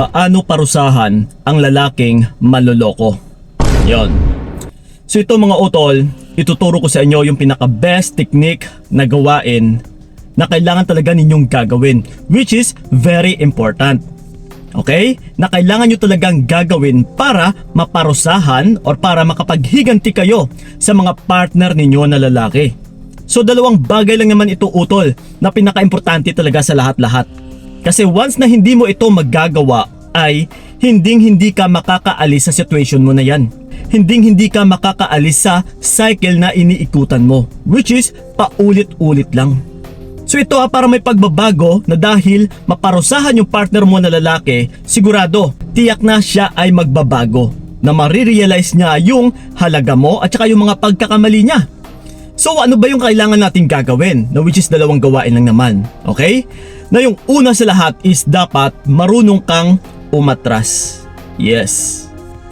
Paano parusahan ang lalaking manloloko? Yon. So ito mga utol, ituturo ko sa inyo yung pinaka-best technique na gawain na kailangan talaga ninyong gagawin, which is very important. Okay? Na kailangan nyo talagang gagawin para maparusahan or para makapaghiganti kayo sa mga partner ninyo na lalaki. So dalawang bagay lang naman ito utol na pinaka-importante talaga sa lahat-lahat. Kasi once na hindi mo ito magagawa ay hindi ka makakaalis sa situation mo na yan. Hindi ka makakaalis sa cycle na iniikutan mo, which is paulit-ulit lang. So ito para may pagbabago na dahil maparusahan yung partner mo na lalaki, sigurado tiyak na siya ay magbabago, na marirealize niya yung halaga mo at saka yung mga pagkakamali niya. So ano ba yung kailangan nating gagawin? Na which is dalawang gawain lang naman. Okay? Na yung una sa lahat is dapat marunong kang umatras. Yes.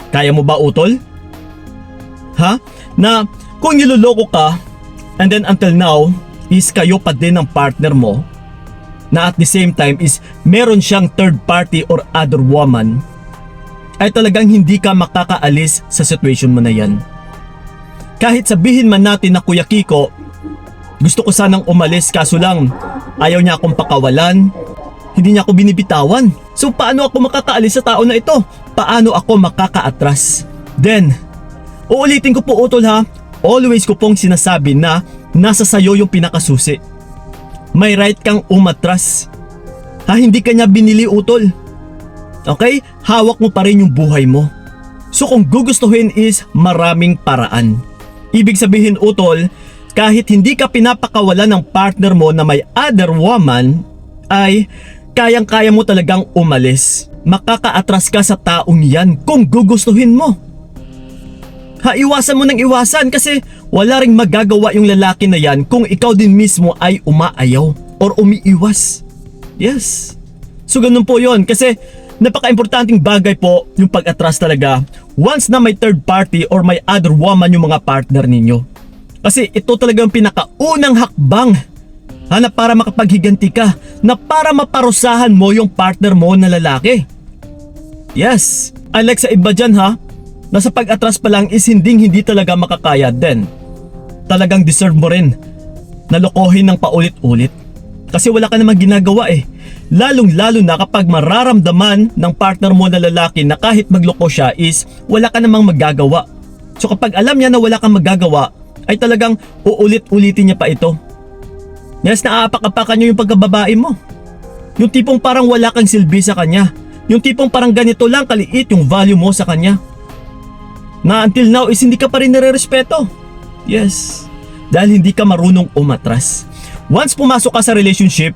Kaya mo ba utol? Ha? Na kung niloloko ka and then until now is kayo pa din ng partner mo, na at the same time is meron siyang third party or other woman, ay talagang hindi ka makakaalis sa situation mo na yan. Kahit sabihin man natin na Kuya Kiko, gusto ko sanang umalis kaso lang ayaw niya akong pakawalan, hindi niya ako binibitawan. So paano ako makakaalis sa tao na ito? Paano ako makakaatras? Then, uulitin ko po utol ha, always ko pong sinasabi na nasa sayo yung pinakasusi. May right kang umatras. Ha, hindi ka niya binili utol. Okay? Hawak mo pa rin yung buhay mo. So kung gugustuhin is maraming paraan. Ibig sabihin utol, kahit hindi ka pinapakawalan ng partner mo na may other woman, ay kayang-kaya mo talagang umalis. Makakaatras ka sa taong yan kung gugustuhin mo. Ha, iwasan mo ng iwasan kasi wala ring magagawa yung lalaki na yan kung ikaw din mismo ay umaayaw or umiiwas. Yes. So ganun po yon kasi napaka-importanting bagay po yung pag-atras talaga once na may third party or may other woman yung mga partner ninyo. Kasi ito talaga yung pinakaunang hakbang na para makapaghiganti ka, na para maparusahan mo yung partner mo na lalaki. Yes, unlike sa iba dyan na sa pag-atras pa lang is hindi talaga makakaya din. Talagang deserve mo rin na lokohin ng paulit-ulit. Kasi wala ka namang ginagawa eh. Lalong-lalo na kapag mararamdaman ng partner mo na lalaki na kahit magloko siya is wala ka namang magagawa. So kapag alam niya na wala kang magagawa, ay talagang uulit-ulitin niya pa ito. Yes, naaapak-apakan niyo yung pagkababae mo. Yung tipong parang wala kang silbi sa kanya. Yung tipong parang ganito lang kaliit yung value mo sa kanya. Na until now is hindi ka pa rin nare-respeto. Yes, dahil hindi ka marunong umatras. Once pumasok ka sa relationship,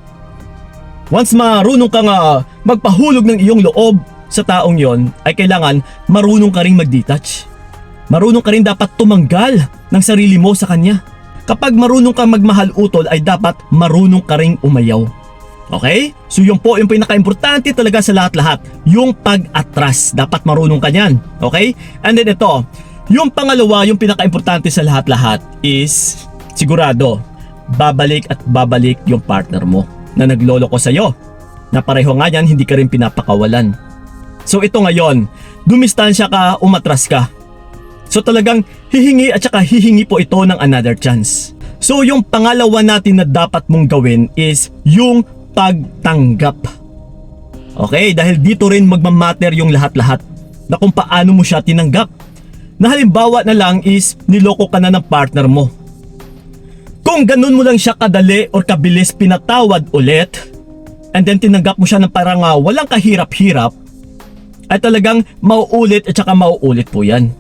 once marunong kang magpahulog ng iyong loob sa taong yon, ay kailangan marunong ka rin mag-detach. Marunong ka rin dapat tumanggal ng sarili mo sa kanya. Kapag marunong kang magmahal utol ay dapat marunong ka rin umayaw. Okay? So yun po yung pinaka-importante talaga sa lahat-lahat, yung pag-atras. Dapat marunong ka niyan. Okay? And then ito, yung pangalawa, yung pinaka-importante sa lahat-lahat is sigurado, babalik at babalik yung partner mo na nagloloko sa'yo. Na pareho nga yan, hindi ka rin pinapakawalan. So ito ngayon, dumistansya ka, umatras ka. So talagang hihingi at saka hihingi po ito ng another chance. So yung pangalawa natin na dapat mong gawin is yung pagtanggap. Okay, dahil dito rin magmamatter yung lahat-lahat na kung paano mo siya tinanggap. Na halimbawa na lang is niloko ka na ng partner mo. Kung ganun mo lang siya kadali or kabilis pinatawad ulit and then tinanggap mo siya ng parang walang kahirap-hirap, ay talagang mauulit at saka mauulit po yan.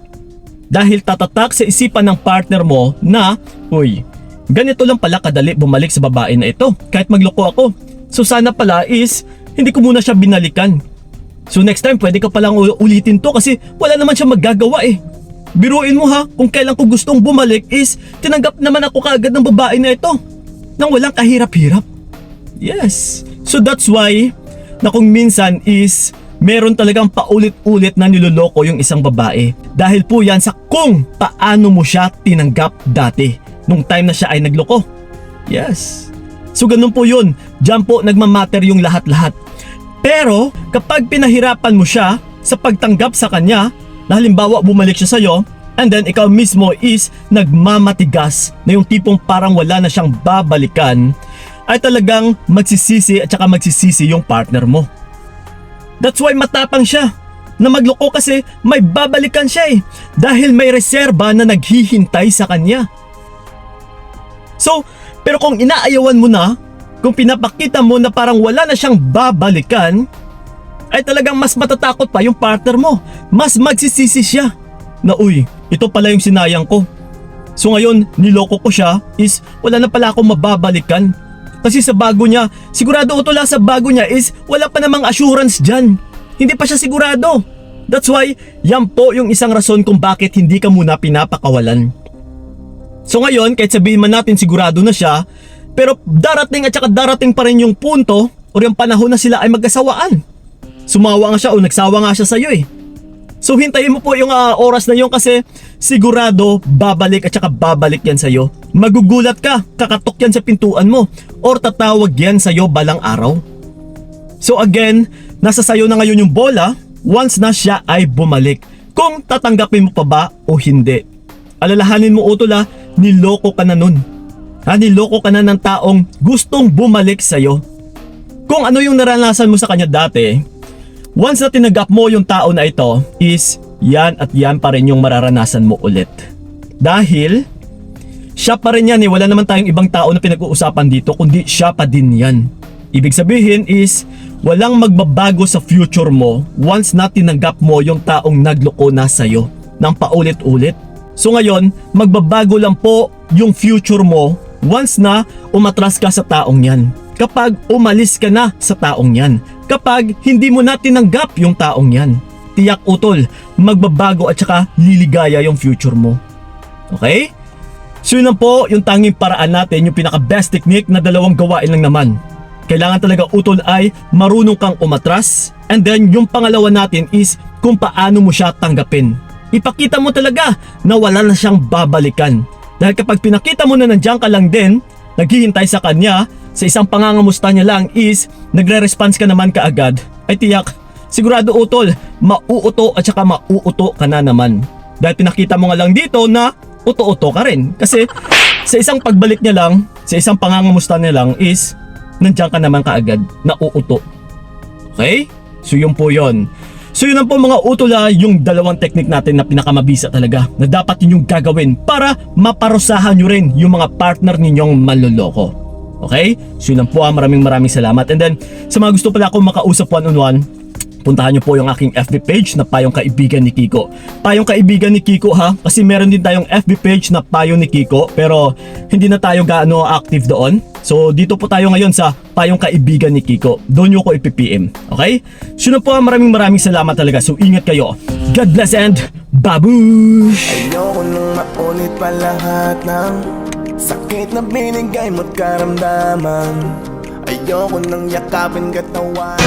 Dahil tatatak sa isipan ng partner mo na, uy, ganito lang pala kadali bumalik sa babae na ito kahit magloko ako. So sana pala is hindi ko muna siya binalikan. So next time pwede ka palang ulitin to kasi wala naman siya magagawa eh. Biruin mo kung kailan ko gustong bumalik is tinanggap naman ako kaagad ng babae na ito nang walang kahirap-hirap. Yes. So that's why na kung minsan is meron talagang paulit-ulit na niloloko yung isang babae. Dahil po yan sa kung paano mo siya tinanggap dati nung time na siya ay nagloko. Yes. So ganun po yun. Diyan po nagmamatter yung lahat-lahat. Pero kapag pinahirapan mo siya sa pagtanggap sa kanya, na halimbawa bumalik siya sa'yo, and then ikaw mismo is nagmamatigas na yung tipong parang wala na siyang babalikan, ay talagang magsisisi at saka magsisisi yung partner mo. That's why matapang siya na magloko kasi may babalikan siya dahil may reserba na naghihintay sa kanya. So, pero kung inaayawan mo na, kung pinapakita mo na parang wala na siyang babalikan, ay talagang mas matatakot pa yung partner mo. Mas magsisisi siya na uy, ito pala yung sinayang ko. So ngayon, niloko ko siya is wala na pala akong mababalikan. Kasi sa bago niya, sigurado utol sa bago niya is wala pa namang assurance dyan. Hindi pa siya sigurado. That's why, yan po yung isang rason kung bakit hindi ka muna pinapakawalan. So ngayon, kahit sabihin man natin sigurado na siya, pero darating at saka darating pa rin yung punto o yung panahon na sila ay magkasawaan. Sumawa nga siya o nagsawa nga siya sa'yo So hintayin mo po yung oras na yun kasi sigurado babalik at saka babalik yan sa'yo. Magugulat ka, kakatok yan sa pintuan mo or tatawag yan sa'yo balang araw. So again, nasa sayo na ngayon yung bola once na siya ay bumalik. Kung tatanggapin mo pa ba o hindi. Alalahanin mo utol niloko ka na nun. Niloko ka na ng taong gustong bumalik sa'yo. Kung ano yung naranasan mo sa kanya dati, once na tinanggap mo yung tao na ito is yan at yan pa rin yung mararanasan mo ulit. Dahil siya pa rin yan wala naman tayong ibang tao na pinag-uusapan dito kundi siya pa din yan. Ibig sabihin is walang magbabago sa future mo once na tinanggap mo yung taong nagloko na sa'yo ng paulit-ulit. So ngayon, magbabago lang po yung future mo once na umatras ka sa taong yan. Kapag umalis ka na sa taong yan. Kapag hindi mo na tinanggap yung taong yan. Tiyak utol, magbabago at saka liligaya yung future mo. Okay? So yun lang po yung tanging paraan natin, yung pinaka best technique na dalawang gawain lang naman. Kailangan talaga utol ay marunong kang umatras. And then yung pangalawa natin is kung paano mo siya tanggapin. Ipakita mo talaga na wala na siyang babalikan. Dahil kapag pinakita mo na nandiyan ka lang din, naghihintay sa kanya, sa isang pangangamusta niya lang is nagre-response ka naman kaagad, ay tiyak, sigurado utol, mauuto at saka mauuto ka na naman. Dahil pinakita mo nga lang dito na uto-uto ka rin. Kasi sa isang pagbalik niya lang, sa isang pangangamusta niya lang is nandiyan ka naman kaagad na uuto. Okay? So yun po yun. So yun ang po mga utula yung dalawang technique natin na pinakamabisa talaga na dapat ninyong gagawin para maparusahan nyo rin yung mga partner ninyong manloloko. Okay? So yun lang po maraming salamat. And then sa mga gusto pala akong makausap one-on-one, puntahan nyo po yung aking FB page na Payong Kaibigan ni Kiko. Payong Kaibigan ni Kiko kasi meron din tayong FB page na Payong ni Kiko pero hindi na tayo gaano active doon. So dito po tayo ngayon sa Payong Kaibigan ni Kiko. Doon nyo ko ipipm. Okay? So na po maraming salamat talaga. So ingat kayo. God bless and babush! Ayoko nang maulit pa lahat ng sakit na binigay mo't karamdaman. Ayoko nang yakapin katawan.